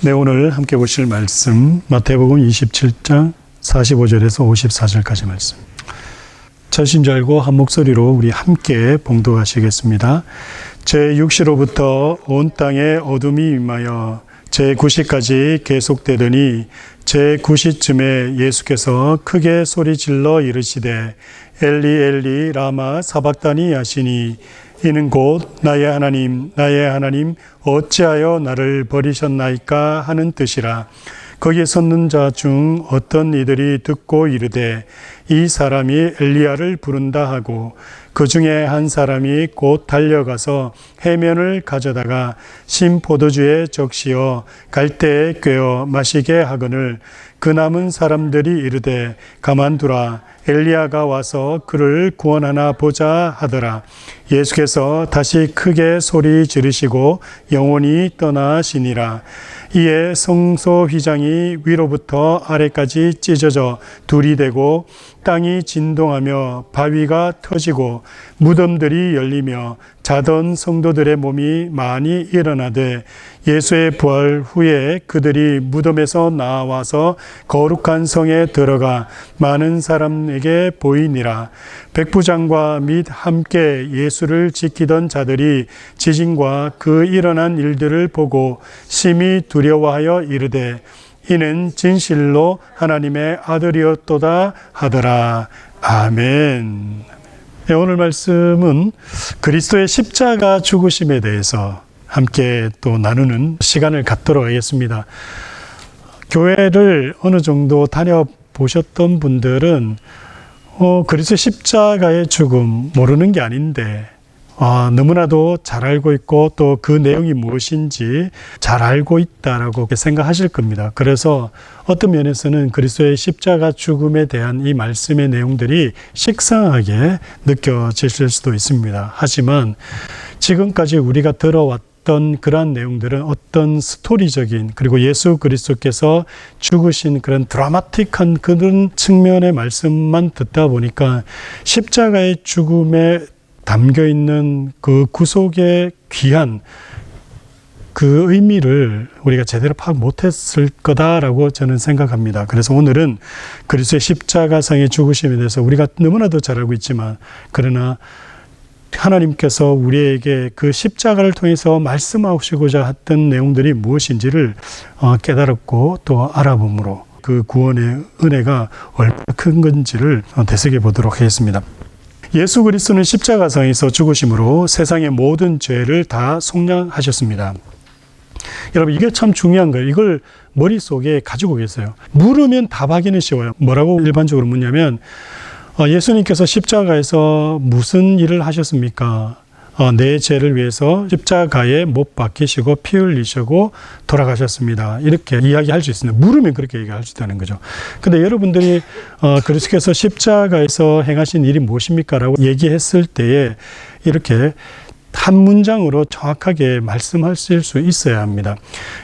네, 오늘 함께 보실 말씀 마태복음 27장 45절에서 54절까지 말씀. 자신 줄 알고 한 목소리로 우리 함께 봉독하시겠습니다. 제6시로부터 온 땅에 어둠이 임하여 제9시까지 계속되더니 제9시쯤에 예수께서 크게 소리질러 이르시되 엘리 엘리 라마 사박다니 하시니 이는 곧 나의 하나님 나의 하나님 어찌하여 나를 버리셨나이까 하는 뜻이라. 거기에 섰는 자 중 어떤 이들이 듣고 이르되 이 사람이 엘리야를 부른다 하고 그 중에 한 사람이 곧 달려가서 해면을 가져다가 신 포도주에 적시어 갈대에 꿰어 마시게 하거늘 그 남은 사람들이 이르되 가만두라 엘리야가 와서 그를 구원하나 보자 하더라. 예수께서 다시 크게 소리 지르시고 영원히 떠나시니라. 이에 성소 휘장이 위로부터 아래까지 찢어져 둘이 되고 땅이 진동하며 바위가 터지고 무덤들이 열리며 자던 성도들의 몸이 많이 일어나되 예수의 부활 후에 그들이 무덤에서 나와서 거룩한 성에 들어가 많은 사람에게 보이니라. 백부장과 및 함께 예수를 지키던 자들이 지진과 그 일어난 일들을 보고 심히 두려워하여 이르되 이는 진실로 하나님의 아들이었도다 하더라. 아멘. 네, 오늘 말씀은 그리스도의 십자가 죽으심에 대해서 함께 또 나누는 시간을 갖도록 하겠습니다. 교회를 어느 정도 다녀보셨던 분들은 그리스도의 십자가의 죽음 모르는 게 아닌데 너무나도 잘 알고 있고 또 그 내용이 무엇인지 잘 알고 있다라고 생각하실 겁니다. 그래서 어떤 면에서는 그리스도의 십자가 죽음에 대한 이 말씀의 내용들이 식상하게 느껴지실 수도 있습니다. 하지만 지금까지 우리가 들어왔던 그러한 내용들은 어떤 스토리적인 그리고 예수 그리스도께서 죽으신 그런 드라마틱한 그런 측면의 말씀만 듣다 보니까 십자가의 죽음에 담겨 있는 그 구속의 귀한 그 의미를 우리가 제대로 파악 못했을 거다라고 저는 생각합니다. 그래서 오늘은 그리스도의 십자가상의 죽으심에 대해서 우리가 너무나도 잘 알고 있지만 그러나 하나님께서 우리에게 그 십자가를 통해서 말씀하시고자 했던 내용들이 무엇인지를 깨달았고 또 알아봄으로 그 구원의 은혜가 얼마나 큰 건지를 되새겨 보도록 하겠습니다. 예수 그리스도는 십자가상에서 죽으심으로 세상의 모든 죄를 다 속량하셨습니다. 여러분 이게 참 중요한 거예요. 이걸 머릿속에 가지고 계세요. 물으면 답하기는 쉬워요. 뭐라고 일반적으로 묻냐면 예수님께서 십자가에서 무슨 일을 하셨습니까? 내 죄를 위해서 십자가에 못 박히시고 피 흘리시고 돌아가셨습니다. 이렇게 이야기할 수 있습니다. 물으면 그렇게 얘기할 수 있다는 거죠. 근데 여러분들이 그리스도께서 십자가에서 행하신 일이 무엇입니까? 라고 얘기했을 때에 이렇게 한 문장으로 정확하게 말씀하실 수 있어야 합니다.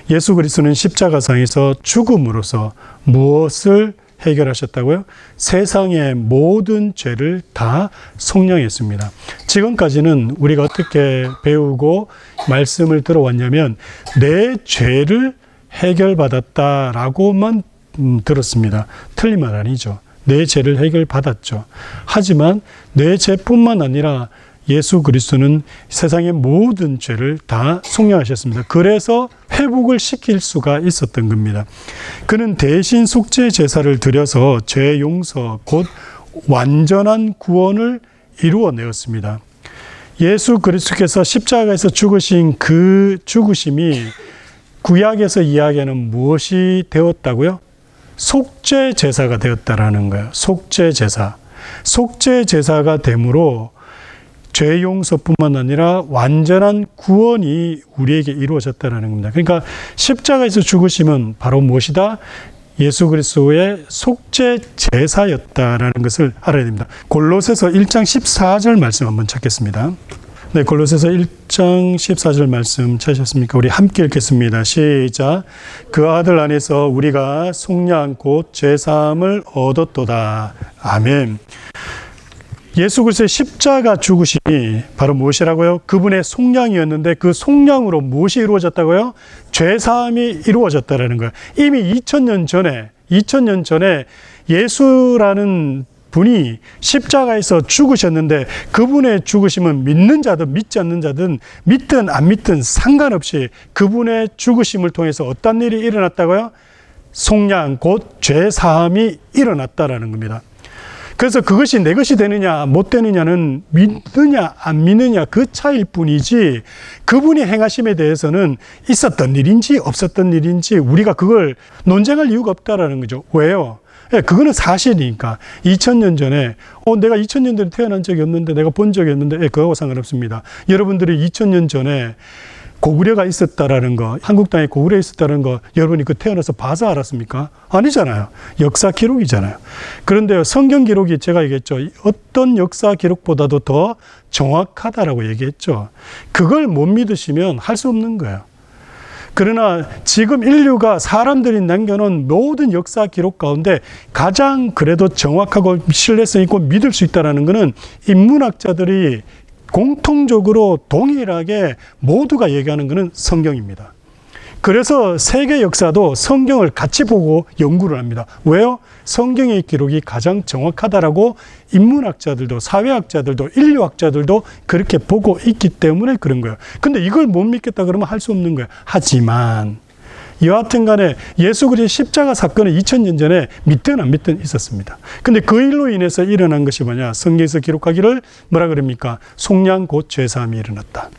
예수 그리스도는 십자가상에서 죽음으로써 무엇을 해결하셨다고요? 세상의 모든 죄를 다 속량했습니다. 지금까지는 우리가 어떻게 배우고 말씀을 들어왔냐면 내 죄를 해결받았다라고만 들었습니다. 틀린 말 아니죠. 내 죄를 해결받았죠. 하지만 내 죄뿐만 아니라 예수 그리스도는 세상의 모든 죄를 다 속량하셨습니다. 그래서 회복을 시킬 수가 있었던 겁니다. 그는 대신 속죄 제사를 드려서 죄 용서 곧 완전한 구원을 이루어내었습니다. 예수 그리스도께서 십자가에서 죽으신 그 죽으심이 구약에서 이야기하는 무엇이 되었다고요? 속죄 제사가 되었다라는 거예요. 속죄 제사. 속죄 제사가 되므로 죄 용서뿐만 아니라 완전한 구원이 우리에게 이루어졌다는 겁니다. 그러니까 십자가에서 죽으심은 바로 무엇이다? 예수 그리스도의 속죄 제사였다라는 것을 알아야 됩니다. 골로새서 1장 14절 말씀 한번 찾겠습니다. 네, 골로새서 1장 14절 말씀 찾으셨습니까? 우리 함께 읽겠습니다. 시작. 그 아들 안에서 우리가 속량 곧 죄사함을 얻었도다. 아멘. 예수 그리스도의 십자가 죽으심이 바로 무엇이라고요? 그분의 속량이었는데 그 속량으로 무엇이 이루어졌다고요? 죄사함이 이루어졌다라는 거예요. 이미 2000년 전에 예수라는 분이 십자가에서 죽으셨는데 그분의 죽으심은 믿는 자든 믿지 않는 자든 믿든 안 믿든 상관없이 그분의 죽으심을 통해서 어떤 일이 일어났다고요? 속량 곧 죄사함이 일어났다라는 겁니다. 그래서 그것이 내 것이 되느냐 못 되느냐는 믿느냐 안 믿느냐 그 차이일 뿐이지 그분이 행하심에 대해서는 있었던 일인지 없었던 일인지 우리가 그걸 논쟁할 이유가 없다라는 거죠. 왜요? 그거는 사실이니까. 2000년 전에 내가 2000년 전에 태어난 적이 없는데 내가 본 적이 없는데 그거하고 상관없습니다. 여러분들이 2000년 전에 고구려가 있었다라는 거, 한국 땅에 고구려 있었다는 거 여러분이 그 태어나서 봐서 알았습니까? 아니잖아요. 역사 기록이잖아요. 그런데 성경 기록이 제가 얘기했죠. 어떤 역사 기록보다도 더 정확하다라고 얘기했죠. 그걸 못 믿으시면 할 수 없는 거예요. 그러나 지금 인류가 사람들이 남겨놓은 모든 역사 기록 가운데 가장 그래도 정확하고 신뢰성 있고 믿을 수 있다는 것은 인문학자들이 공통적으로 동일하게 모두가 얘기하는 것은 성경입니다. 그래서 세계 역사도 성경을 같이 보고 연구를 합니다. 왜요? 성경의 기록이 가장 정확하다라고 인문학자들도 사회학자들도 인류학자들도 그렇게 보고 있기 때문에 그런 거예요. 근데 이걸 못 믿겠다 그러면 할 수 없는 거예요. 하지만 여하튼 간에 예수 그리스도의 십자가 사건은 2000년 전에 믿든 안 믿든 있었습니다. 근데 그 일로 인해서 일어난 것이 뭐냐? 성경에서 기록하기를 뭐라 그럽니까? 속량 곧 죄사함이 일어났다.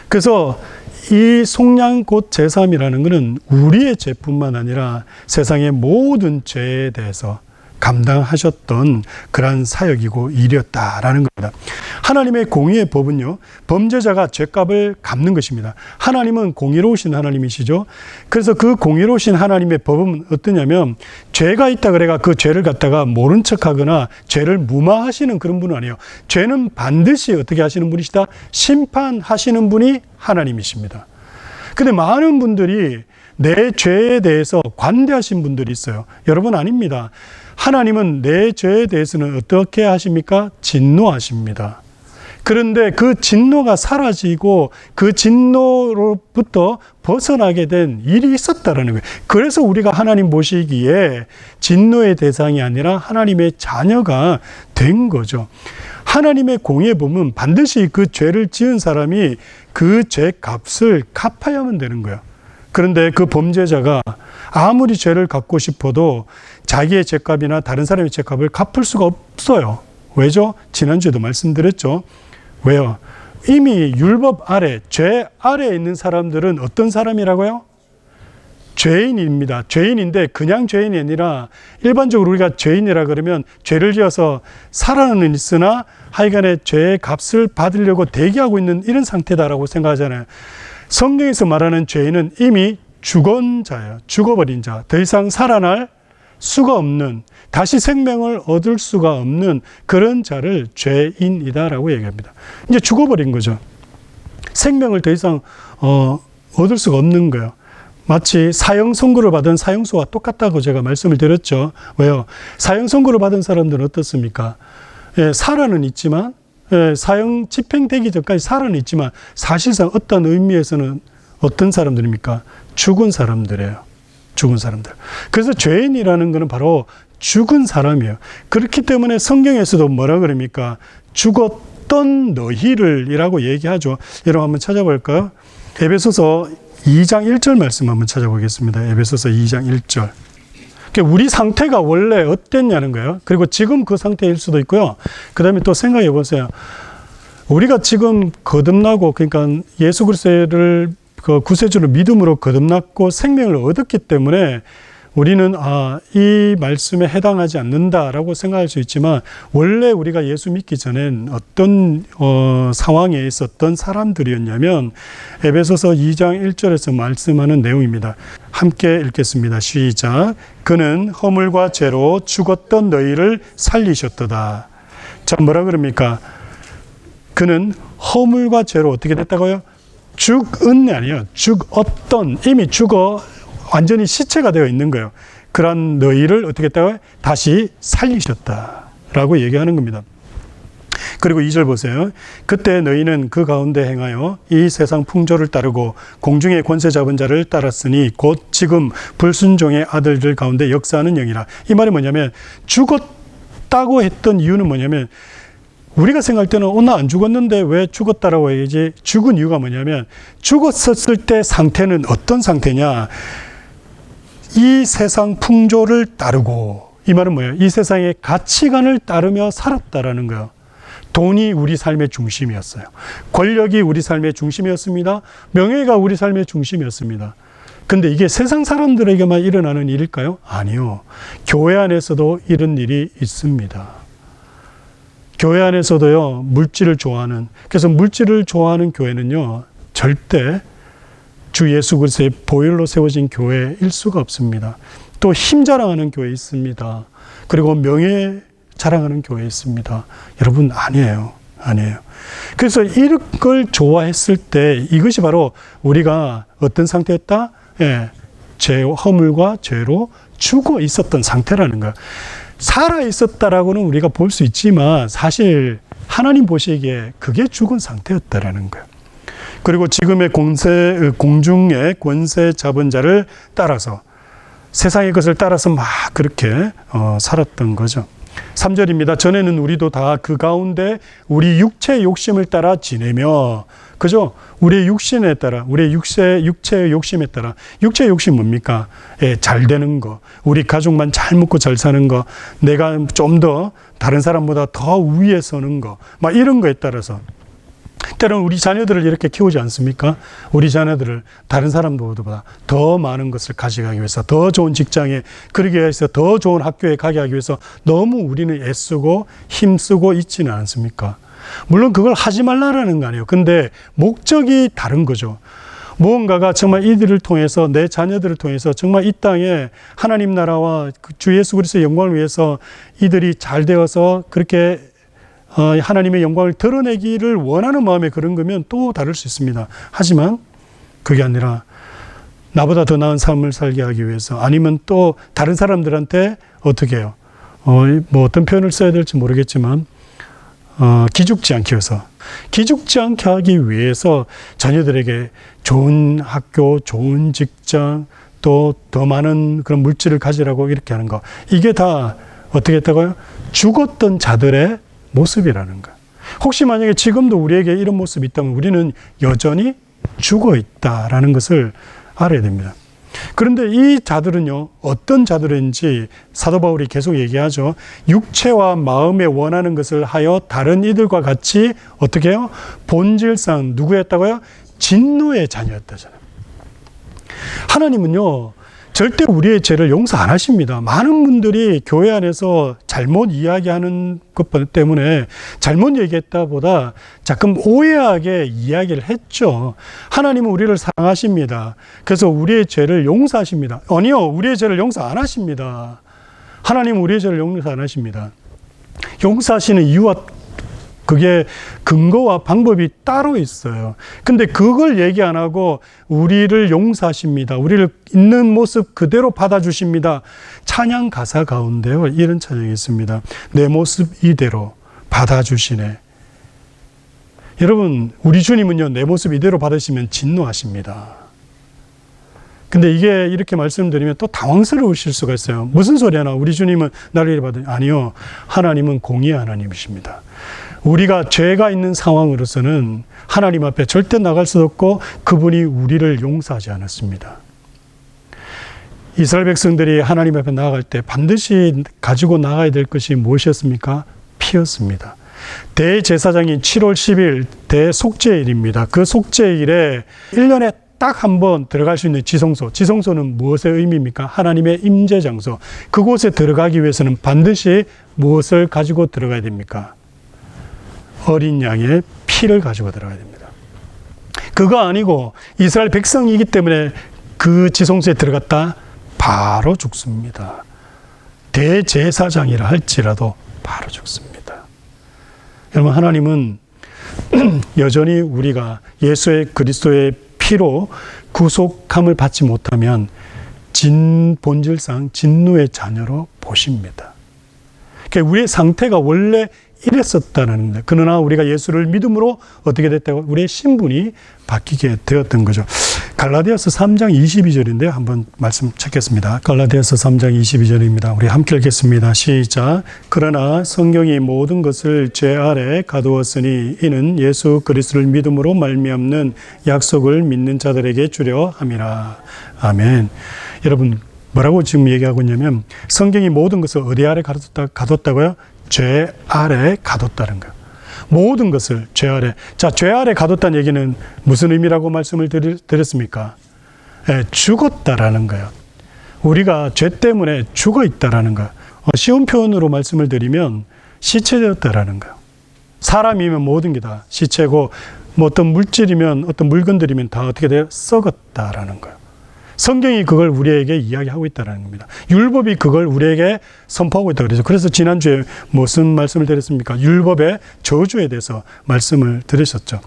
그래서 이 속량 곧 죄사함이라는 것은 우리의 죄뿐만 아니라 세상의 모든 죄에 대해서 감당하셨던 그러한 사역이고 일이었다라는 겁니다. 하나님의 공의의 법은요, 범죄자가 죄값을 갚는 것입니다. 하나님은 공의로우신 하나님이시죠. 그래서 그 공의로우신 하나님의 법은 어떠냐면 죄가 있다 그래가 그 죄를 갖다가 모른 척하거나 죄를 무마하시는 그런 분은 아니에요. 죄는 반드시 어떻게 하시는 분이시다? 심판하시는 분이 하나님이십니다. 근데 많은 분들이 내 죄에 대해서 관대하신 분들이 있어요. 여러분 아닙니다. 하나님은 내 죄에 대해서는 어떻게 하십니까? 진노하십니다. 그런데 그 진노가 사라지고 그 진노로부터 벗어나게 된 일이 있었다라는 거예요. 그래서 우리가 하나님 보시기에 진노의 대상이 아니라 하나님의 자녀가 된 거죠. 하나님의 공의의 법은 반드시 그 죄를 지은 사람이 그 죄 값을 갚아야만 되는 거예요. 그런데 그 범죄자가 아무리 죄를 갚고 싶어도 자기의 죄값이나 다른 사람의 죄값을 갚을 수가 없어요. 왜죠? 지난주에도 말씀드렸죠. 왜요? 이미 율법 아래, 죄 아래에 있는 사람들은 어떤 사람이라고요? 죄인입니다. 죄인인데 그냥 죄인이 아니라 일반적으로 우리가 죄인이라 그러면 죄를 지어서 살아는 있으나 하여간에 죄의 값을 받으려고 대기하고 있는 이런 상태다라고 생각하잖아요. 성경에서 말하는 죄인은 이미 죽은 자예요. 죽어버린 자. 더 이상 살아날 수가 없는, 다시 생명을 얻을 수가 없는 그런 자를 죄인이다라고 얘기합니다. 이제 죽어버린 거죠. 생명을 더 이상 얻을 수가 없는 거예요. 마치 사형 선고를 받은 사형수와 똑같다고 제가 말씀을 드렸죠. 왜요? 사형 선고를 받은 사람들은 어떻습니까? 살아는 있지만 사형 집행되기 전까지 살아는 있지만 사실상 어떤 의미에서는 어떤 사람들입니까? 죽은 사람들이에요. 죽은 사람들. 그래서 죄인이라는 것은 바로 죽은 사람이에요. 그렇기 때문에 성경에서도 뭐라 그럽니까? 죽었던 너희를 이라고 얘기하죠. 여러분 한번 찾아볼까요? 에베소서 2장 1절 말씀 한번 찾아보겠습니다. 에베소서 2장 1절. 우리 상태가 원래 어땠냐는 거예요. 그리고 지금 그 상태일 수도 있고요. 그 다음에 또 생각해 보세요. 우리가 지금 거듭나고, 그러니까 예수 그리스도를 그 구세주를 믿음으로 거듭났고 생명을 얻었기 때문에 우리는 이 말씀에 해당하지 않는다라고 생각할 수 있지만 원래 우리가 예수 믿기 전엔 어떤 상황에 있었던 사람들이었냐면 에베소서 2장 1절에서 말씀하는 내용입니다. 함께 읽겠습니다. 시작. 그는 허물과 죄로 죽었던 너희를 살리셨도다. 자, 뭐라 그럽니까? 그는 허물과 죄로 어떻게 됐다고요? 죽은이 아니에요. 죽었던, 이미 죽어 완전히 시체가 되어 있는 거예요. 그런 너희를 어떻게 했다고요? 다시 살리셨다. 라고 얘기하는 겁니다. 그리고 2절 보세요. 그때 너희는 그 가운데 행하여 이 세상 풍조를 따르고 공중의 권세 잡은 자를 따랐으니 곧 지금 불순종의 아들들 가운데 역사하는 영이라. 이 말이 뭐냐면 죽었다고 했던 이유는 뭐냐면 우리가 생각할 때는 나 안 죽었는데 왜 죽었다라고 해야지. 죽은 이유가 뭐냐면 죽었을 때 상태는 어떤 상태냐. 이 세상 풍조를 따르고, 이 말은 뭐예요? 이 세상의 가치관을 따르며 살았다라는 거예요. 돈이 우리 삶의 중심이었어요. 권력이 우리 삶의 중심이었습니다. 명예가 우리 삶의 중심이었습니다. 근데 이게 세상 사람들에게만 일어나는 일일까요? 아니요. 교회 안에서도 이런 일이 있습니다. 교회 안에서도요, 물질을 좋아하는, 그래서 물질을 좋아하는 교회는요, 절대 주 예수 그리스도의 보혈로 세워진 교회일 수가 없습니다. 또 힘 자랑하는 교회 있습니다. 그리고 명예 자랑하는 교회 있습니다. 여러분, 아니에요. 그래서 이런 걸 좋아했을 때 이것이 바로 우리가 어떤 상태였다? 허물과 죄로 죽어 있었던 상태라는 거예요. 살아 있었다라고는 우리가 볼 수 있지만 사실 하나님 보시기에 그게 죽은 상태였다라는 거예요. 그리고 지금의 공중의 권세 잡은 자를 따라서 세상의 것을 따라서 막 그렇게 살았던 거죠. 3절입니다. 전에는 우리도 다 그 가운데 우리 육체의 욕심을 따라 지내며, 그죠? 우리의 육신에 따라, 우리의 육체의 욕심에 따라. 육체의 욕심 뭡니까? 잘 되는 거, 우리 가족만 잘 먹고 잘 사는 거, 내가 좀 더 다른 사람보다 더 위에 서는 거, 막 이런 거에 따라서. 때로는 우리 자녀들을 이렇게 키우지 않습니까? 우리 자녀들을 다른 사람들보다 더 많은 것을 가져가기 위해서, 더 좋은 직장에 그러기 위해서, 더 좋은 학교에 가게 하기 위해서 너무 우리는 애쓰고 힘쓰고 있지는 않습니까? 물론 그걸 하지 말라라는 거 아니에요. 근데 목적이 다른 거죠. 무언가가 정말 이들을 통해서, 내 자녀들을 통해서 정말 이 땅에 하나님 나라와 주 예수 그리스도의 영광을 위해서 이들이 잘 되어서 그렇게 하나님의 영광을 드러내기를 원하는 마음에 그런 거면 또 다를 수 있습니다. 하지만 그게 아니라 나보다 더 나은 삶을 살게 하기 위해서, 아니면 또 다른 사람들한테 어떻게 해요? 뭐 어떤 표현을 써야 될지 모르겠지만 기죽지 않게 해서, 기죽지 않게 하기 위해서 자녀들에게 좋은 학교, 좋은 직장, 또 더 많은 그런 물질을 가지라고 이렇게 하는 거. 이게 다 어떻게 했다고요? 죽었던 자들의 모습이라는 거예요. 혹시 만약에 지금도 우리에게 이런 모습이 있다면 우리는 여전히 죽어 있다라는 것을 알아야 됩니다. 그런데 이 자들은요, 어떤 자들인지 사도 바울이 계속 얘기하죠. 육체와 마음에 원하는 것을 하여 다른 이들과 같이 어떻게 해요? 본질상 누구였다고요? 진노의 자녀였다잖아요. 하나님은요, 절대 우리의 죄를 용서 안 하십니다. 많은 분들이 교회 안에서 잘못 이야기하는 것 때문에 잘못 얘기했다 보다 자꾸 오해하게 이야기를 했죠. 하나님은 우리를 사랑하십니다. 그래서 우리의 죄를 용서하십니다. 아니요, 우리의 죄를 용서 안 하십니다. 하나님은 우리의 죄를 용서 안 하십니다. 용서하시는 이유와 그게 근거와 방법이 따로 있어요. 근데 그걸 얘기 안 하고 우리를 용서하십니다. 우리를 있는 모습 그대로 받아주십니다. 찬양 가사 가운데요, 이런 찬양이 있습니다. 내 모습 이대로 받아주시네. 여러분, 우리 주님은요, 내 모습 이대로 받으시면 진노하십니다. 근데 이게 이렇게 말씀드리면 또 당황스러우실 수가 있어요. 무슨 소리 하나? 우리 주님은 나를 이래 받으니. 아니요. 하나님은 공의의 하나님이십니다. 우리가 죄가 있는 상황으로서는 하나님 앞에 절대 나갈 수 없고 그분이 우리를 용서하지 않았습니다. 이스라엘 백성들이 하나님 앞에 나아갈 때 반드시 가지고 나가야 될 것이 무엇이었습니까? 피였습니다. 대제사장인 7월 10일 대속죄일입니다. 그 속죄일에 1년에 딱 한 번 들어갈 수 있는 지성소. 지성소는 무엇의 의미입니까? 하나님의 임재 장소. 그곳에 들어가기 위해서는 반드시 무엇을 가지고 들어가야 됩니까? 어린 양의 피를 가지고 들어가야 됩니다. 그거 아니고 이스라엘 백성이기 때문에 그 지성소에 들어갔다 바로 죽습니다. 대제사장이라 할지라도 바로 죽습니다. 여러분, 하나님은 여전히 우리가 예수의 그리스도의 피로 구속함을 받지 못하면 본질상 진노의 자녀로 보십니다. 그러니까 우리의 상태가 원래 이랬었다는 거예요. 그러나 우리가 예수를 믿음으로 어떻게 됐다고? 우리의 신분이 바뀌게 되었던 거죠. 갈라디아서 3장 22절인데요. 한번 말씀 찾겠습니다. 갈라디아서 3장 22절입니다. 우리 함께 읽겠습니다. 시작. 그러나 성경이 모든 것을 죄 아래 가두었으니 이는 예수 그리스도를 믿음으로 말미암는 약속을 믿는 자들에게 주려 함이라. 아멘. 여러분, 뭐라고 지금 얘기하고 있냐면 성경이 모든 것을 어디 아래 가뒀다고요? 죄 아래 가뒀다는 거예요. 모든 것을 죄 아래. 자, 죄 아래 가뒀다는 얘기는 무슨 의미라고 말씀을 드렸습니까? 죽었다라는 거예요. 우리가 죄 때문에 죽어 있다라는 거예요. 쉬운 표현으로 말씀을 드리면 시체되었다라는 거예요. 사람이면 모든 게 다 시체고, 뭐 어떤 물질이면 어떤 물건들이면 다 어떻게 돼요? 썩었다라는 거예요. 성경이 그걸 우리에게 이야기하고 있다는 겁니다. 율법이 그걸 우리에게 선포하고 있다고 그러죠. 그래서 지난주에 무슨 말씀을 드렸습니까? 율법의 저주에 대해서 말씀을 드렸었죠.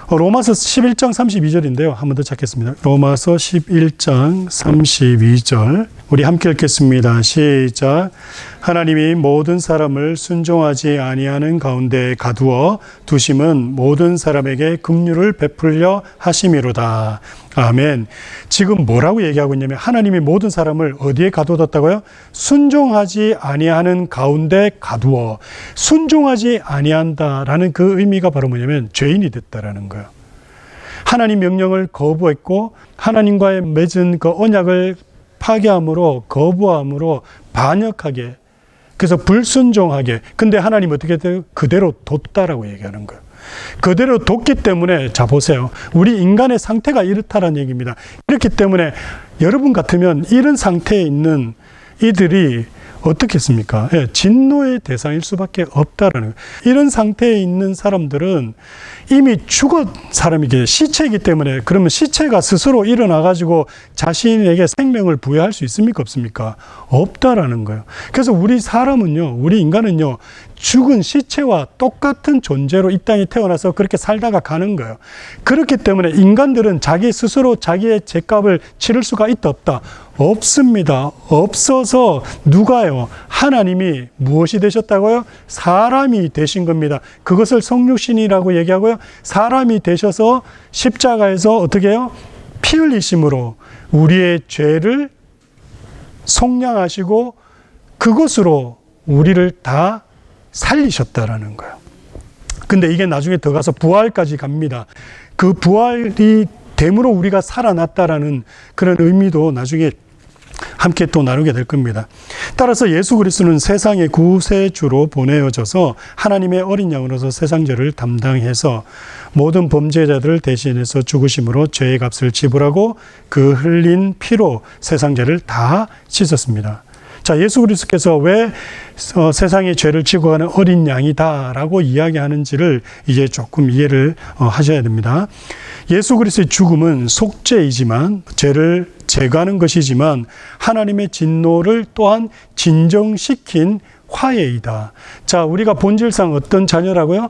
로마서 11장 32절인데요. 한 번 더 찾겠습니다. 로마서 11장 32절. 우리 함께 읽겠습니다. 시작. 하나님이 모든 사람을 순종하지 아니하는 가운데 가두어 두심은 모든 사람에게 긍휼을 베풀려 하심이로다. 아멘. 지금 뭐라고 얘기하고 있냐면 하나님이 모든 사람을 어디에 가두었다고요? 순종하지 아니하는 가운데 가두어. 순종하지 아니한다라는 그 의미가 바로 뭐냐면 죄인이 됐다라는 거예요. 하나님 명령을 거부했고 하나님과의 맺은 그 언약을 파괴함으로, 거부함으로, 반역하게, 그래서 불순종하게. 근데 하나님 어떻게 돼요? 그대로 뒀다라고 얘기하는 거예요. 그대로 뒀기 때문에, 자 보세요. 우리 인간의 상태가 이렇다라는 얘기입니다. 이렇기 때문에 여러분 같으면 이런 상태에 있는 이들이 어떻겠습니까? 진노의 대상일 수밖에 없다라는 거예요. 이런 상태에 있는 사람들은 이미 죽은 사람이기, 시체이기 때문에, 그러면 시체가 스스로 일어나가지고 자신에게 생명을 부여할 수 있습니까? 없습니까? 없다라는 거예요. 그래서 우리 사람은요, 우리 인간은요, 죽은 시체와 똑같은 존재로 이 땅에 태어나서 그렇게 살다가 가는 거예요. 그렇기 때문에 인간들은 자기 스스로 자기의 죄값을 치를 수가 있다 없다? 없습니다. 없어서 누가요? 하나님이 무엇이 되셨다고요? 사람이 되신 겁니다. 그것을 성육신이라고 얘기하고요. 사람이 되셔서 십자가에서 어떻게 해요? 피 흘리심으로 우리의 죄를 속량하시고 그것으로 우리를 다 살리셨다라는 거예요. 근데 이게 나중에 더 가서 부활까지 갑니다. 그 부활이 됨으로 우리가 살아났다라는 그런 의미도 나중에 함께 또 나누게 될 겁니다. 따라서 예수 그리스도는 세상의 구세주로 보내어져서 하나님의 어린 양으로서 세상 죄를 담당해서 모든 범죄자들을 대신해서 죽으심으로 죄의 값을 지불하고 그 흘린 피로 세상 죄를 다 씻었습니다. 자, 예수 그리스도께서 왜 세상의 죄를 지고 가는 어린 양이다라고 이야기하는지를 이제 조금 이해를 하셔야 됩니다. 예수 그리스도의 죽음은 속죄이지만, 죄를 제거하는 것이지만 하나님의 진노를 또한 진정시킨 화해이다. 자, 우리가 본질상 어떤 자녀라고요?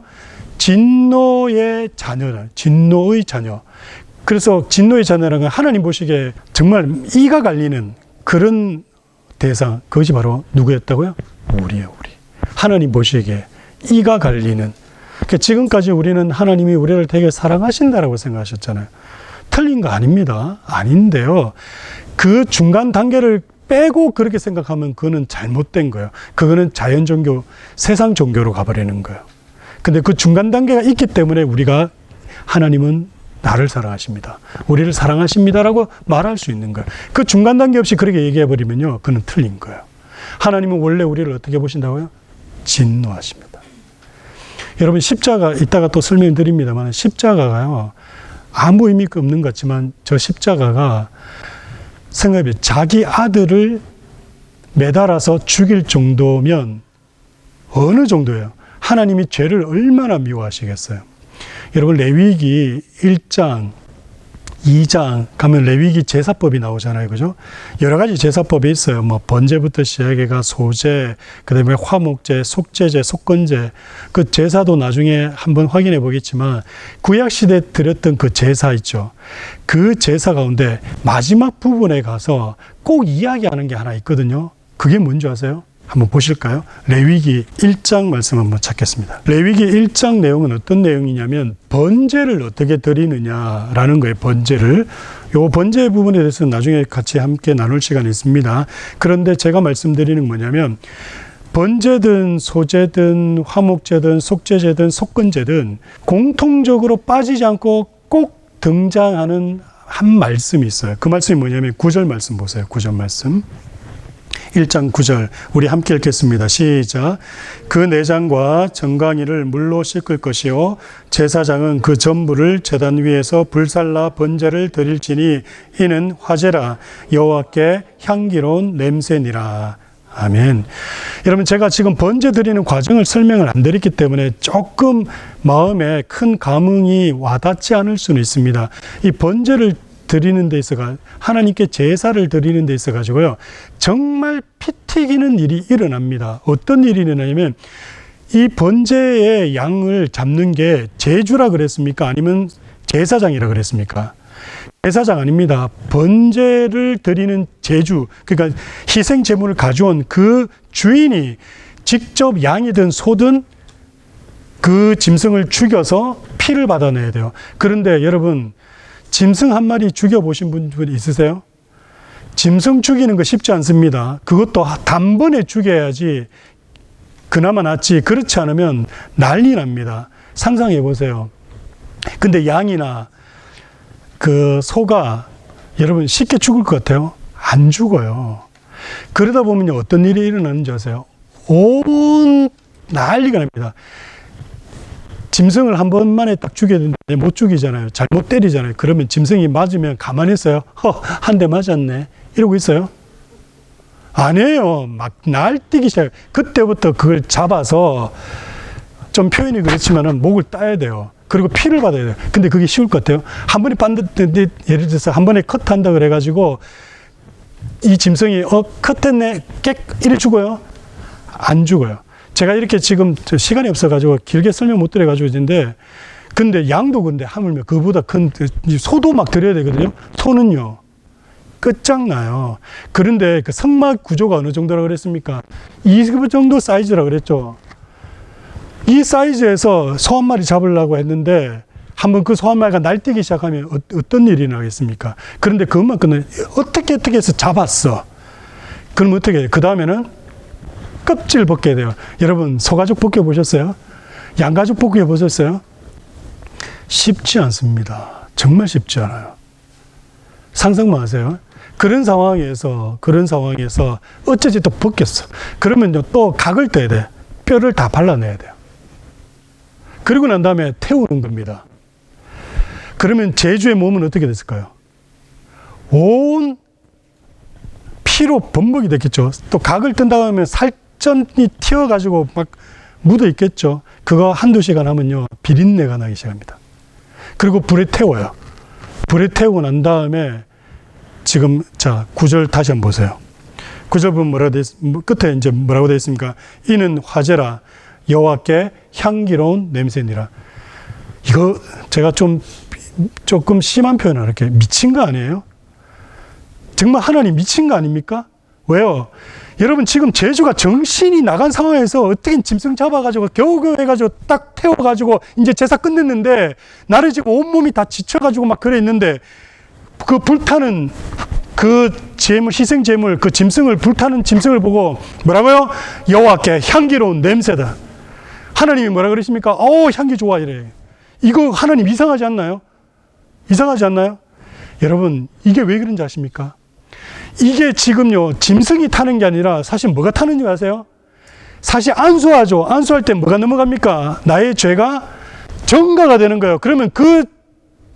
진노의 자녀라. 진노의 자녀. 그래서 진노의 자녀라는 건 하나님 보시기에 정말 이가 갈리는 그런 대상, 그것이 바로 누구였다고요? 우리예요, 우리. 하나님 보시기에 이가 갈리는. 그러니까 지금까지 우리는 하나님이 우리를 되게 사랑하신다라고 생각하셨잖아요. 틀린 거 아닙니다. 아닌데요. 그 중간 단계를 빼고 그렇게 생각하면 그거는 잘못된 거예요. 그거는 자연 종교, 세상 종교로 가버리는 거예요. 근데 그 중간 단계가 있기 때문에 우리가 하나님은 나를 사랑하십니다. 우리를 사랑하십니다라고 말할 수 있는 거예요. 그 중간 단계 없이 그렇게 얘기해버리면요, 그는 틀린 거예요. 하나님은 원래 우리를 어떻게 보신다고요? 진노하십니다. 여러분, 십자가, 이따가 또 설명드립니다만, 십자가가요, 아무 의미가 없는 것 같지만, 저 십자가가 생각해보세요. 자기 아들을 매달아서 죽일 정도면 어느 정도예요? 하나님이 죄를 얼마나 미워하시겠어요? 여러분, 레위기 1장, 2장 가면 레위기 제사법이 나오잖아요. 그죠? 여러 가지 제사법이 있어요. 뭐 번제부터 시작해가 소제, 그 다음에 화목제, 속죄제, 속건제. 그 제사도 나중에 한번 확인해 보겠지만 구약시대에 드렸던 그 제사 있죠. 그 제사 가운데 마지막 부분에 가서 꼭 이야기하는 게 하나 있거든요. 그게 뭔지 아세요? 한번 보실까요? 레위기 1장 말씀 한번 찾겠습니다. 레위기 1장 내용은 어떤 내용이냐면 번제를 어떻게 드리느냐라는 거예요. 번제를. 요 번제 부분에 대해서는 나중에 같이 함께 나눌 시간이 있습니다. 그런데 제가 말씀드리는 뭐냐면 번제든 소제든 화목제든 속죄제든 속건제든 공통적으로 빠지지 않고 꼭 등장하는 한 말씀이 있어요. 그 말씀이 뭐냐면 9절 말씀 보세요. 9절 말씀. 1장 9절 우리 함께 읽겠습니다. 시작. 그 내장과 정강이를 물로 씻을 것이요 제사장은 그 전부를 제단 위에서 불살라 번제를 드릴지니 이는 화제라 여호와께 향기로운 냄새니라. 아멘. 여러분 제가 지금 번제 드리는 과정을 설명을 안 드렸기 때문에 조금 마음에 큰 감흥이 와닿지 않을 수는 있습니다. 이 번제를 드리는 데 있어가 하나님께 제사를 드리는 데 있어 가지고요 정말 피 튀기는 일이 일어납니다. 어떤 일이 일어나냐면 이 번제의 양을 잡는 게 제주라 그랬습니까? 아니면 제사장이라 그랬습니까? 제사장 아닙니다. 번제를 드리는 제주, 그러니까 희생 제물을 가져온 그 주인이 직접 양이든 소든 그 짐승을 죽여서 피를 받아내야 돼요. 그런데 여러분 짐승 한 마리 죽여보신 분들이 있으세요? 짐승 죽이는 거 쉽지 않습니다. 그것도 단번에 죽여야지 그나마 낫지. 그렇지 않으면 난리 납니다. 상상해 보세요. 근데 양이나 그 소가 여러분 쉽게 죽을 것 같아요? 안 죽어요. 그러다 보면 어떤 일이 일어나는지 아세요? 온 난리가 납니다. 짐승을 한 번만에 딱 죽여야 되는데 못 죽이잖아요. 잘못 때리잖아요. 그러면 짐승이 맞으면 가만히 있어요. 한 대 맞았네. 이러고 있어요? 아니에요. 막 날뛰기 시작해요. 그때부터 그걸 잡아서 좀 표현이 그렇지만은 목을 따야 돼요. 그리고 피를 받아야 돼요. 근데 그게 쉬울 것 같아요? 한 번에 봤는데 예를 들어서 한 번에 컷한다 그래가지고 이 짐승이 컷했네. 이래 죽어요? 안 죽어요. 제가 이렇게 지금 시간이 없어가지고 길게 설명 못 드려가지고 있는데 근데 양도 근데 하물며 그보다 큰 소도 막 드려야 되거든요. 소는요 끝장나요. 그런데 그 성막 구조가 어느 정도라고 그랬습니까? 이 정도 사이즈라고 그랬죠. 이 사이즈에서 소 한 마리 잡으려고 했는데 한번 그 소 한 마리가 날뛰기 시작하면 어떤 일이 나겠습니까? 그런데 그것만큼은 어떻게 해서 잡았어. 그럼 어떻게 해요? 그 다음에는 껍질 벗겨야 돼요. 여러분 소가죽 벗겨보셨어요? 양가죽 벗겨보셨어요? 쉽지 않습니다. 정말 쉽지 않아요. 상상만 하세요. 그런 상황에서 어쩌지 또 벗겼어. 그러면 또 각을 떼야 돼. 뼈를 다 발라내야 돼요. 그리고 난 다음에 태우는 겁니다. 그러면 제주의 몸은 어떻게 됐을까요? 온 피로 범벅이 됐겠죠. 또 각을 뜬 다음에 살점이 튀어가지고 막 묻어 있겠죠. 그거 한두 시간 하면요 비린내가 나기 시작합니다. 그리고 불에 태워요. 불에 태우고 난 다음에 지금 자 9절 다시 한번 보세요. 9절 보면 끝에 이제 뭐라고 되어 있습니까? 이는 화제라 여호와께 향기로운 냄새니라. 이거 제가 조금 심한 표현을 이렇게 미친 거 아니에요? 정말 하나님 미친 거 아닙니까? 왜요? 여러분 지금 제주가 정신이 나간 상황에서 어떻게 짐승 잡아가지고 겨우겨우 해가지고 딱 태워가지고 이제 제사 끝냈는데 나를 지금 온몸이 다 지쳐가지고 막 그래 있는데 그 불타는 그 제물, 희생 제물, 그 짐승을 불타는 짐승을 보고 뭐라고요? 여호와께 향기로운 냄새다. 하나님이 뭐라 그러십니까? 향기 좋아 이래. 이거 하나님 이상하지 않나요? 이상하지 않나요? 여러분 이게 왜 그런지 아십니까? 이게 지금요 짐승이 타는 게 아니라 사실 뭐가 타는지 아세요? 사실 안수하죠. 안수할 때 뭐가 넘어갑니까? 나의 죄가 전가가 되는 거예요. 그러면 그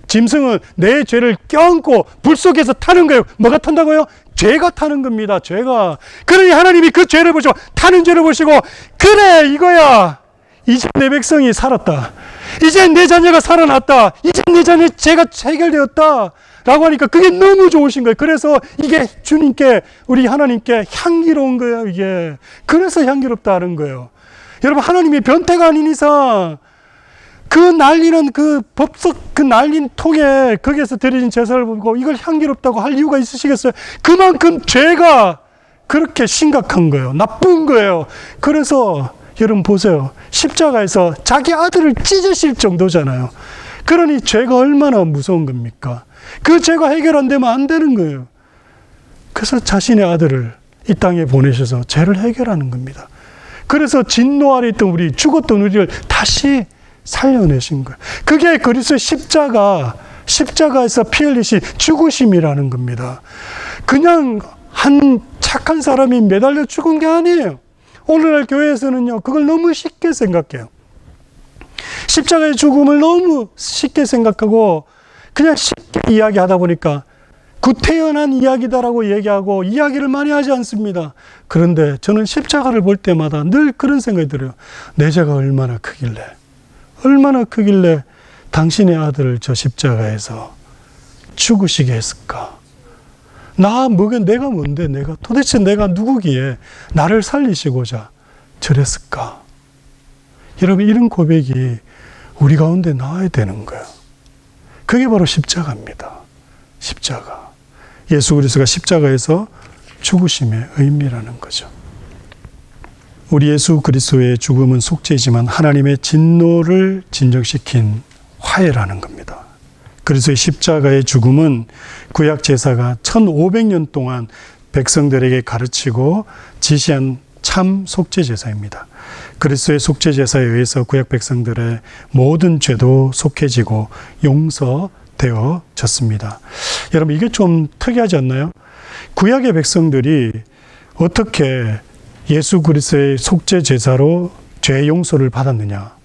짐승은 내 죄를 껴안고 불 속에서 타는 거예요. 뭐가 탄다고요? 죄가 타는 겁니다. 죄가. 그러니 하나님이 그 죄를 보시고 타는 죄를 보시고 그래 이거야. 이제 내 백성이 살았다. 이제 내 자녀가 살아났다. 이제 내 자녀의 죄가 해결되었다. 라고 하니까 그게 너무 좋으신 거예요. 그래서 이게 주님께 우리 하나님께 향기로운 거예요. 이게. 그래서 향기롭다는 거예요. 여러분 하나님의 변태가 아닌 이상 그 날리는 그 법석 그 날린 통에 거기에서 드려진 제사를 보고 이걸 향기롭다고 할 이유가 있으시겠어요? 그만큼 죄가 그렇게 심각한 거예요. 나쁜 거예요. 그래서 여러분 보세요. 십자가에서 자기 아들을 찢으실 정도잖아요. 그러니 죄가 얼마나 무서운 겁니까? 그 죄가 해결 안 되면 안 되는 거예요. 그래서 자신의 아들을 이 땅에 보내셔서 죄를 해결하는 겁니다. 그래서 진노 아래 있던 우리, 죽었던 우리를 다시 살려내신 거예요. 그게 그리스도의 십자가에서 피 흘리신 죽으심이라는 겁니다. 그냥 한 착한 사람이 매달려 죽은 게 아니에요. 오늘날 교회에서는요, 그걸 너무 쉽게 생각해요. 십자가의 죽음을 너무 쉽게 생각하고 그냥 쉽게 이야기하다 보니까 구태연한 이야기다라고 얘기하고 이야기를 많이 하지 않습니다. 그런데 저는 십자가를 볼 때마다 늘 그런 생각이 들어요. 내 죄가 얼마나 크길래 당신의 아들을 저 십자가에서 죽으시게 했을까? 내가 뭔데? 도대체 내가 누구기에 나를 살리시고자 저랬을까? 여러분, 이런 고백이 우리 가운데 나와야 되는 거예요. 그게 바로 십자가입니다. 십자가. 예수 그리스도가 십자가에서 죽으심의 의미라는 거죠. 우리 예수 그리스도의 죽음은 속죄이지만 하나님의 진노를 진정시킨 화해라는 겁니다. 그리스도의 십자가의 죽음은 구약 제사가 1500년 동안 백성들에게 가르치고 지시한 참 속죄 제사입니다. 그리스도의 속죄 제사에 의해서 구약 백성들의 모든 죄도 속해지고 용서되어졌습니다. 여러분, 이게 좀 특이하지 않나요? 구약의 백성들이 어떻게 예수 그리스도의 속죄 제사로 죄 용서를 받았느냐?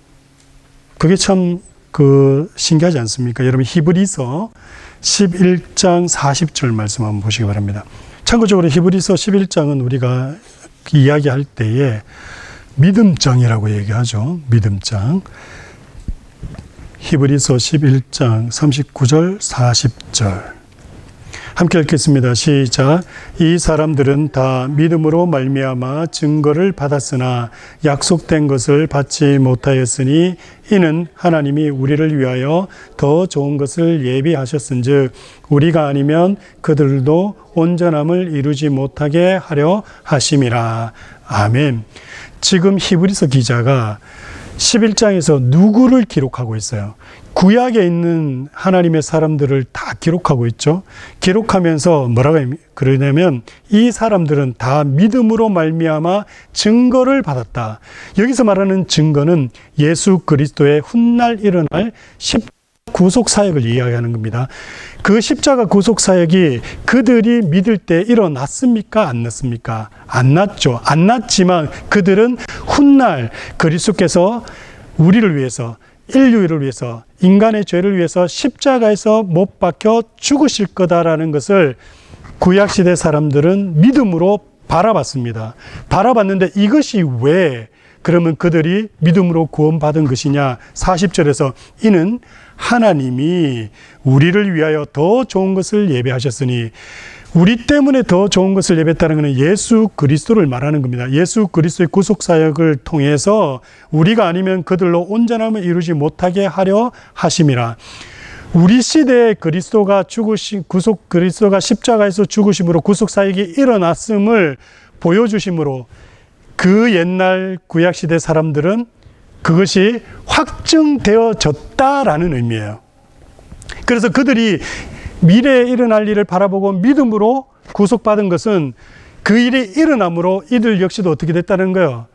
그게 참 신기하지 않습니까? 여러분, 히브리서 11장 40절 말씀 한번 보시기 바랍니다. 참고적으로 히브리서 11장은 우리가 이야기할 때에 믿음장이라고 얘기하죠. 믿음장. 히브리서 11장 39절 40절 함께 읽겠습니다. 시작. 이 사람들은 다 믿음으로 말미암아 증거를 받았으나 약속된 것을 받지 못하였으니 이는 하나님이 우리를 위하여 더 좋은 것을 예비하셨은즉 우리가 아니면 그들도 온전함을 이루지 못하게 하려 하심이라. 아멘. 지금 히브리서 기자가 11장에서 누구를 기록하고 있어요? 구약에 있는 하나님의 사람들을 다 기록하고 있죠. 기록하면서 뭐라고 그러냐면 이 사람들은 다 믿음으로 말미암아 증거를 받았다. 여기서 말하는 증거는 예수 그리스도의 훗날 일어날 구속사역을 이야기하는 겁니다. 그 십자가 구속사역이 그들이 믿을 때 일어났습니까? 안 났습니까? 안 났죠. 안 났지만 그들은 훗날 그리스도께서 우리를 위해서, 인류를 위해서, 인간의 죄를 위해서 십자가에서 못 박혀 죽으실 거다라는 것을 구약시대 사람들은 믿음으로 바라봤습니다. 바라봤는데 이것이 왜 그러면 그들이 믿음으로 구원받은 것이냐? 40절에서 이는 하나님이 우리를 위하여 더 좋은 것을 예배하셨으니, 우리 때문에 더 좋은 것을 예배했다는 것은 예수 그리스도를 말하는 겁니다. 예수 그리스도의 구속사역을 통해서 우리가 아니면 그들로 온전함을 이루지 못하게 하려 하심이라. 우리 시대에 그리스도가 그리스도가 십자가에서 죽으심으로 구속사역이 일어났음을 보여주심으로 그 옛날 구약시대 사람들은 그것이 확증되어졌다라는 의미예요. 그래서 그들이 미래에 일어날 일을 바라보고 믿음으로 구속받은 것은 그 일이 일어남으로 이들 역시도 어떻게 됐다는 거예요?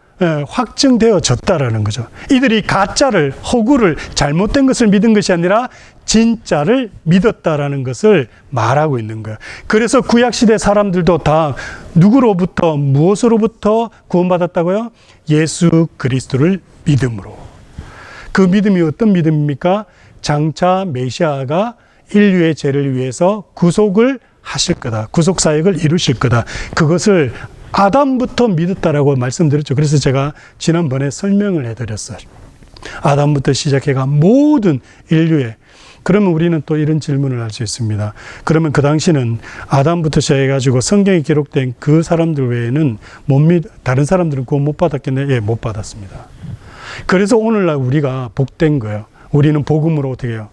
확증되어졌다라는 거죠. 이들이 가짜를, 허구를, 잘못된 것을 믿은 것이 아니라 진짜를 믿었다라는 것을 말하고 있는 거예요. 그래서 구약시대 사람들도 다 누구로부터, 무엇으로부터 구원받았다고요? 예수 그리스도를 믿음으로. 그 믿음이 어떤 믿음입니까? 장차 메시아가 인류의 죄를 위해서 구속을 하실 거다. 구속사역을 이루실 거다. 그것을 아담부터 믿었다라고 말씀드렸죠. 그래서 제가 지난번에 설명을 해드렸어요. 아담부터 시작해가 모든 인류의, 그러면 우리는 또 이런 질문을 할 수 있습니다. 그러면 그 당시는 아담부터 시작해가지고 성경에 기록된 그 사람들 외에는 다른 사람들은 구원 못 받았겠네? 예, 못 받았습니다. 그래서 오늘날 우리가 복된 거예요. 우리는 복음으로 어떻게 해요?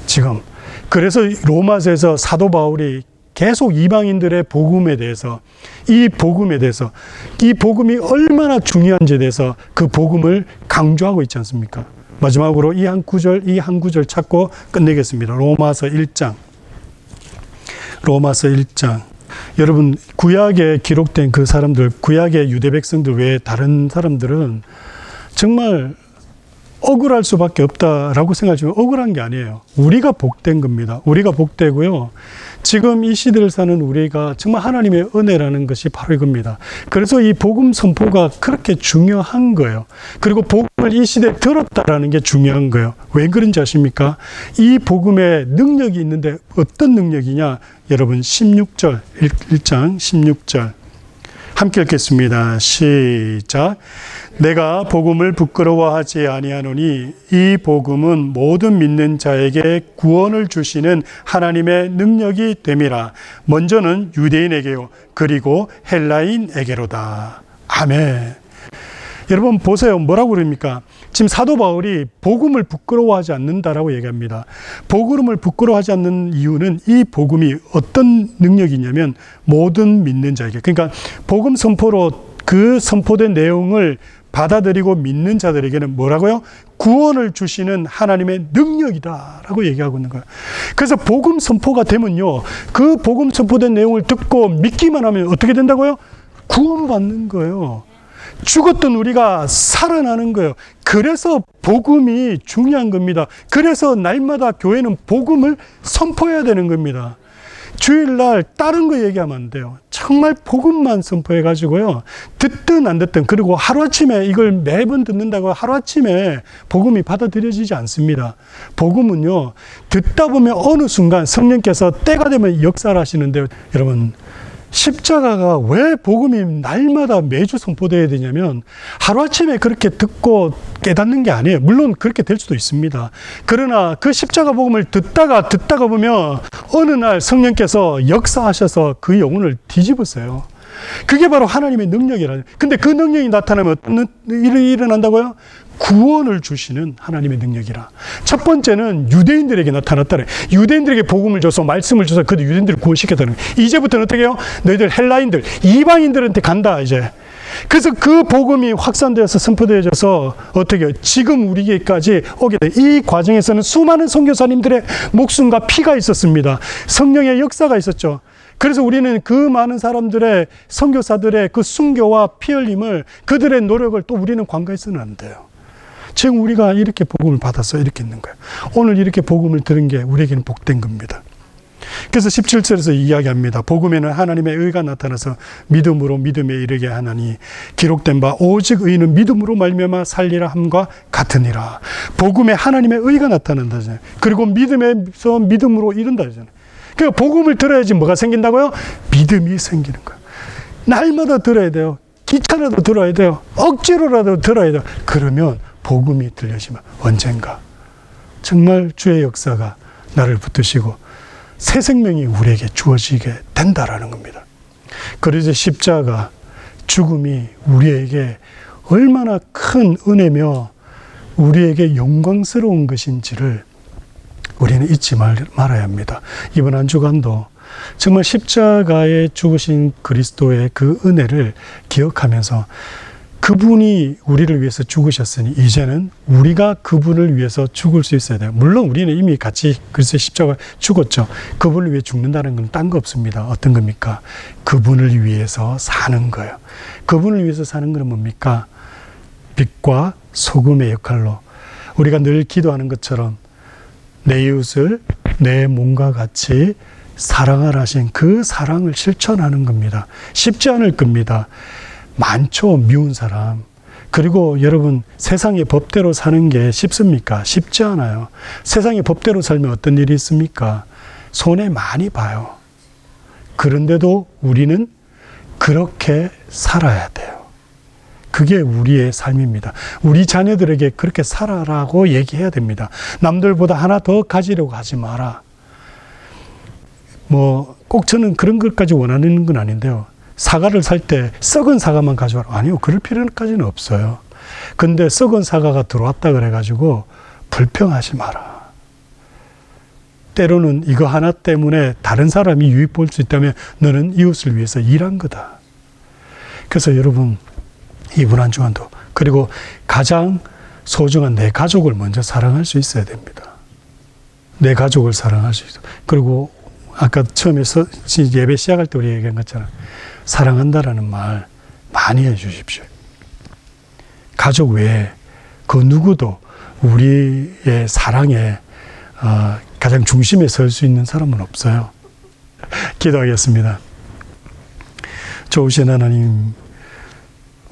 지금. 그래서 로마서에서 사도 바울이 계속 이방인들의 복음에 대해서, 이 복음이 얼마나 중요한지에 대해서 그 복음을 강조하고 있지 않습니까? 마지막으로 이 한 구절 찾고 끝내겠습니다. 로마서 1장. 여러분, 구약에 기록된 그 사람들, 구약의 유대 백성들 외에 다른 사람들은 정말 억울할 수밖에 없다라고 생각하지만 억울한 게 아니에요. 우리가 복된 겁니다. 우리가 복되고요. 지금 이 시대를 사는 우리가 정말 하나님의 은혜라는 것이 바로 이겁니다. 그래서 이 복음 선포가 그렇게 중요한 거예요. 그리고 복음을 이 시대에 들었다라는 게 중요한 거예요. 왜 그런지 아십니까? 이 복음에 능력이 있는데 어떤 능력이냐? 여러분 16절, 1장 16절 함께 읽겠습니다. 시작. 내가 복음을 부끄러워하지 아니하노니 이 복음은 모든 믿는 자에게 구원을 주시는 하나님의 능력이 됨이라. 먼저는 유대인에게요, 그리고 헬라인에게로다. 아멘. 여러분 보세요. 뭐라고 그럽니까? 지금 사도 바울이 복음을 부끄러워하지 않는다라고 얘기합니다. 복음을 부끄러워하지 않는 이유는 이 복음이 어떤 능력이냐면 모든 믿는 자에게, 그러니까 복음 선포로 그 선포된 내용을 받아들이고 믿는 자들에게는 뭐라고요? 구원을 주시는 하나님의 능력이다라고 얘기하고 있는 거예요. 그래서 복음 선포가 되면요, 그 복음 선포된 내용을 듣고 믿기만 하면 어떻게 된다고요? 구원받는 거예요. 죽었던 우리가 살아나는 거예요. 그래서 복음이 중요한 겁니다. 그래서 날마다 교회는 복음을 선포해야 되는 겁니다. 주일날 다른 거 얘기하면 안 돼요. 정말 복음만 선포해가지고요, 듣든 안 듣든, 그리고 하루아침에 이걸 매번 듣는다고 하루아침에 복음이 받아들여지지 않습니다. 복음은요, 듣다 보면 어느 순간 성령께서 때가 되면 역사를 하시는데요. 여러분, 십자가가 왜 복음이 날마다 매주 선포되어야 되냐면 하루아침에 그렇게 듣고 깨닫는 게 아니에요. 물론 그렇게 될 수도 있습니다. 그러나 그 십자가 복음을 듣다가 보면 어느 날 성령께서 역사하셔서 그 영혼을 뒤집으세요. 그게 바로 하나님의 능력이라는. 근데 그 능력이 나타나면 어떤 일이 일어난다고요? 구원을 주시는 하나님의 능력이라. 첫 번째는 유대인들에게 나타났다래. 유대인들에게 복음을 줘서, 말씀을 줘서 그 유대인들을 구원시켰다는 거예요. 이제부터는 어떻게 해요? 너희들 헬라인들, 이방인들한테 간다 이제. 그래서 그 복음이 확산되어서 선포되어져서 어떻게 해요? 지금 우리에게까지 오게 돼. 이 과정에서는 수많은 선교사님들의 목숨과 피가 있었습니다. 성령의 역사가 있었죠. 그래서 우리는 그 많은 사람들의, 선교사들의 그 순교와 피 흘림을, 그들의 노력을 또 우리는 관가해서는 안 돼요. 지금 우리가 이렇게 복음을 받아서 이렇게 있는 거예요. 오늘 이렇게 복음을 들은 게 우리에게는 복된 겁니다. 그래서 17절에서 이야기합니다. 복음에는 하나님의 의가 나타나서 믿음으로 믿음에 이르게 하나니 기록된 바 오직 의인은 믿음으로 말미암아 살리라 함과 같으니라. 복음에 하나님의 의가 나타난다잖아요. 그리고 믿음에서 믿음으로 이른다잖아요. 그러니까 복음을 들어야지 뭐가 생긴다고요? 믿음이 생기는 거예요. 날마다 들어야 돼요. 귀찮아도 들어야 돼요. 억지로라도 들어야 돼요. 그러면 복음이 들려지면 언젠가 정말 주의 역사가 나를 붙드시고 새 생명이 우리에게 주어지게 된다라는 겁니다. 그래서 십자가, 죽음이 우리에게 얼마나 큰 은혜며 우리에게 영광스러운 것인지를 우리는 잊지 말아야 합니다. 이번 한 주간도 정말 십자가에 죽으신 그리스도의 그 은혜를 기억하면서 그분이 우리를 위해서 죽으셨으니 이제는 우리가 그분을 위해서 죽을 수 있어야 돼요. 물론 우리는 이미 같이 그리스도의 십자가에 죽었죠. 그분을 위해 죽는다는 건 딴 거 없습니다. 어떤 겁니까? 그분을 위해서 사는 거예요. 그분을 위해서 사는 건 뭡니까? 빛과 소금의 역할로 우리가 늘 기도하는 것처럼 내 이웃을 내 몸과 같이 사랑하라 하신 그 사랑을 실천하는 겁니다. 쉽지 않을 겁니다. 많죠, 미운 사람. 그리고 여러분, 세상의 법대로 사는 게 쉽습니까? 쉽지 않아요. 세상의 법대로 살면 어떤 일이 있습니까? 손해 많이 봐요. 그런데도 우리는 그렇게 살아야 돼요. 그게 우리의 삶입니다. 우리 자녀들에게 그렇게 살아라고 얘기해야 됩니다. 남들보다 하나 더 가지려고 하지 마라. 꼭 저는 그런 것까지 원하는 건 아닌데요. 사과를 살 때 썩은 사과만 가져와라. 아니요, 그럴 필요까지는 없어요. 근데 썩은 사과가 들어왔다 그래가지고 불평하지 마라. 때로는 이거 하나 때문에 다른 사람이 유익 볼 수 있다면 너는 이웃을 위해서 일한 거다. 그래서 여러분, 이분 한 주간도, 그리고 가장 소중한 내 가족을 먼저 사랑할 수 있어야 됩니다. 내 가족을 사랑할 수 있어. 그리고 아까 처음에 예배 시작할 때 우리 얘기한 것처럼 사랑한다라는 말 많이 해 주십시오. 가족 외에 그 누구도 우리의 사랑에 가장 중심에 설 수 있는 사람은 없어요. 기도하겠습니다. 좋으신 하나님,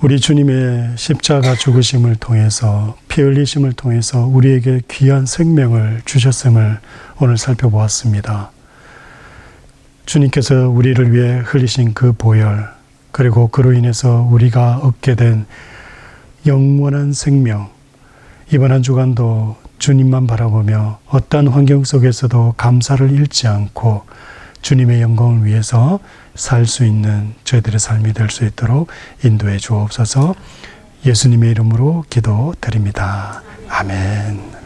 우리 주님의 십자가 죽으심을 통해서, 피 흘리심을 통해서 우리에게 귀한 생명을 주셨음을 오늘 살펴보았습니다. 주님께서 우리를 위해 흘리신 그 보혈, 그리고 그로 인해서 우리가 얻게 된 영원한 생명, 이번 한 주간도 주님만 바라보며 어떠한 환경 속에서도 감사를 잃지 않고 주님의 영광을 위해서 살 수 있는 저희들의 삶이 될 수 있도록 인도해 주옵소서. 예수님의 이름으로 기도드립니다. 아멘.